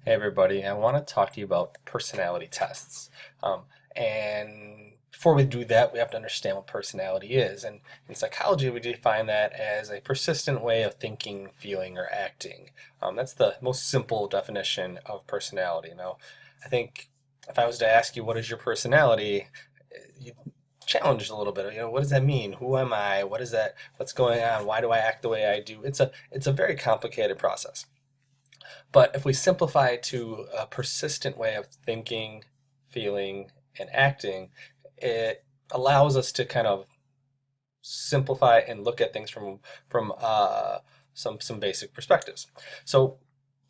Hey everybody, I want to talk to you about personality tests. And before we do that, we have to understand what personality is. And in psychology, we define that as a persistent way of thinking, feeling, or acting. That's the most simple definition of personality. Now, I think if I was to ask you, what is your personality? You challenged a little bit. What does that mean? Who am I? What is that? What's going on? Why do I act the way I do? It's a very complicated process. But if we simplify it to a persistent way of thinking, feeling, and acting, it allows us to kind of simplify and look at things from some basic perspectives. So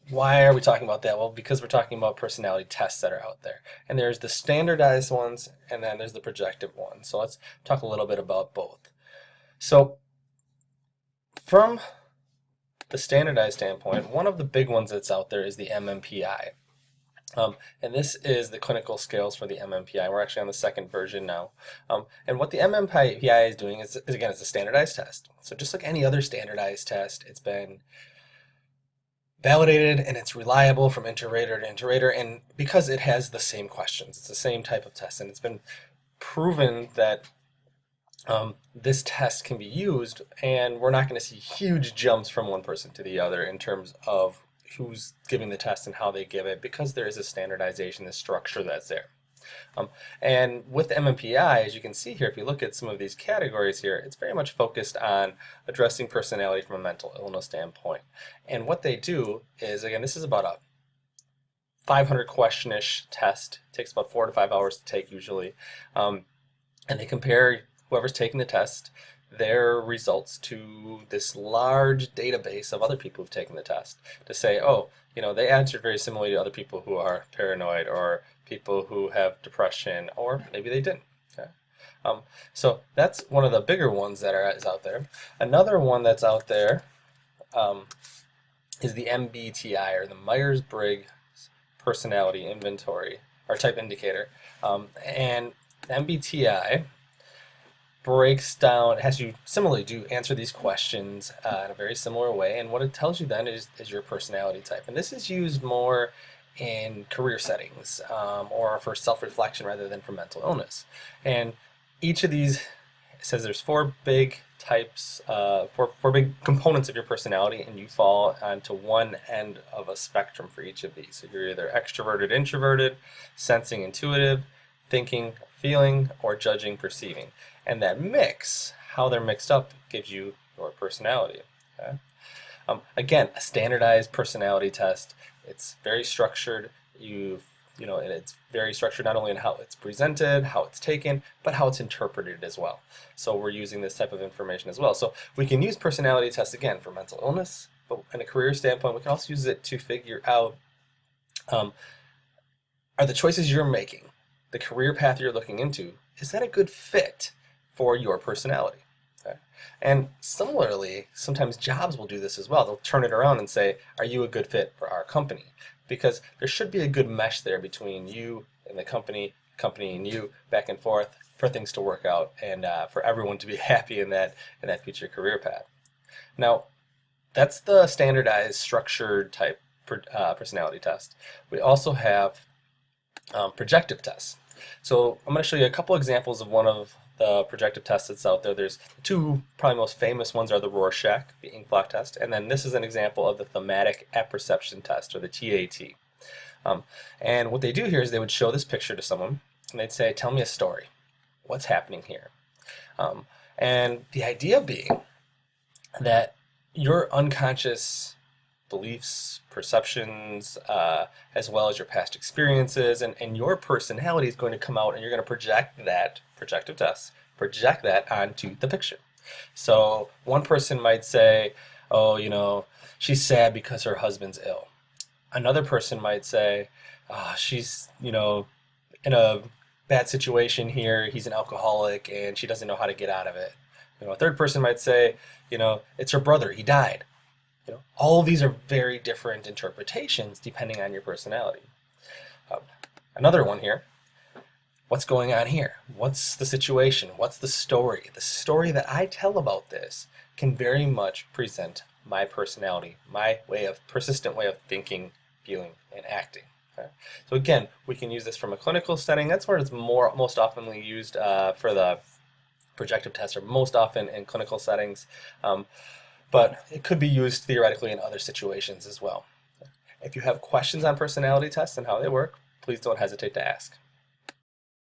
why are we talking about that? Well, because we're talking about personality tests that are out there. And there's the standardized ones, and then there's the projective ones. So let's talk a little bit about both. So from the standardized standpoint, one of the big ones that's out there is the MMPI. And this is the clinical scales for the MMPI. We're actually on the second version now. And what the MMPI is doing is again, it's a standardized test. So just like any other standardized test, it's been validated and it's reliable from inter-rater to inter-rater. And because it has the same questions, it's the same type of test, and it's been proven that this test can be used, and we're not going to see huge jumps from one person to the other in terms of who's giving the test and how they give it, because there is a standardization, the structure that's there. And with the MMPI, as you can see here, if you look at some of these categories here, it's very much focused on addressing personality from a mental illness standpoint. And what they do is, again, this is about a 500 question-ish test. It takes about 4 to 5 hours to take usually. And they compare whoever's taking the test, their results to this large database of other people who've taken the test to say, oh, they answered very similarly to other people who are paranoid or people who have depression, or maybe they didn't. Okay? So that's one of the bigger ones that is out there. Another one that's out there is the MBTI, or the Myers-Briggs Personality Inventory, or Type Indicator. And MBTI breaks down, it has you similarly do answer these questions in a very similar way, and what it tells you then is your personality type. And this is used more in career settings or for self-reflection rather than for mental illness. And each of these says there's 4 big types, 4 big components of your personality, and you fall onto one end of a spectrum for each of these. So you're either extroverted, introverted, sensing, intuitive, thinking, feeling, or judging, perceiving. And that mix, how they're mixed up, gives you your personality. Okay? Again, a standardized personality test. It's very structured. And it's very structured not only in how it's presented, how it's taken, but how it's interpreted as well. So we're using this type of information as well. So we can use personality tests again for mental illness, but in a career standpoint, we can also use it to figure out are the choices you're making, the career path you're looking into, is that a good fit for your personality? Okay. And similarly, sometimes jobs will do this as well. They'll turn it around and say, are you a good fit for our company? Because there should be a good mesh there between you and the company and you, back and forth, for things to work out and for everyone to be happy in that future career path. Now, that's the standardized, structured type personality test. We also have projective tests. So I'm going to show you a couple examples of one of the projective tests that's out there. There's 2 probably most famous ones are the Rorschach, the ink blot test, and then this is an example of the thematic apperception test, or the TAT. And what they do here is they would show this picture to someone, and they'd say, tell me a story. What's happening here? And the idea being that your unconscious beliefs, perceptions, as well as your past experiences, and your personality is going to come out, and you're going to project that, projective tests, project that onto the picture. So one person might say, oh, she's sad because her husband's ill. Another person might say, she's, in a bad situation here, he's an alcoholic and she doesn't know how to get out of it. A third person might say, it's her brother, he died. All of these are very different interpretations depending on your personality. Another one here, what's going on here? What's the situation? What's the story? The story that I tell about this can very much present my personality, my persistent way of thinking, feeling, and acting. Okay? So again, we can use this from a clinical setting. That's where it's most often used for the projective test, or most often in clinical settings. But it could be used theoretically in other situations as well. If you have questions on personality tests and how they work, please don't hesitate to ask.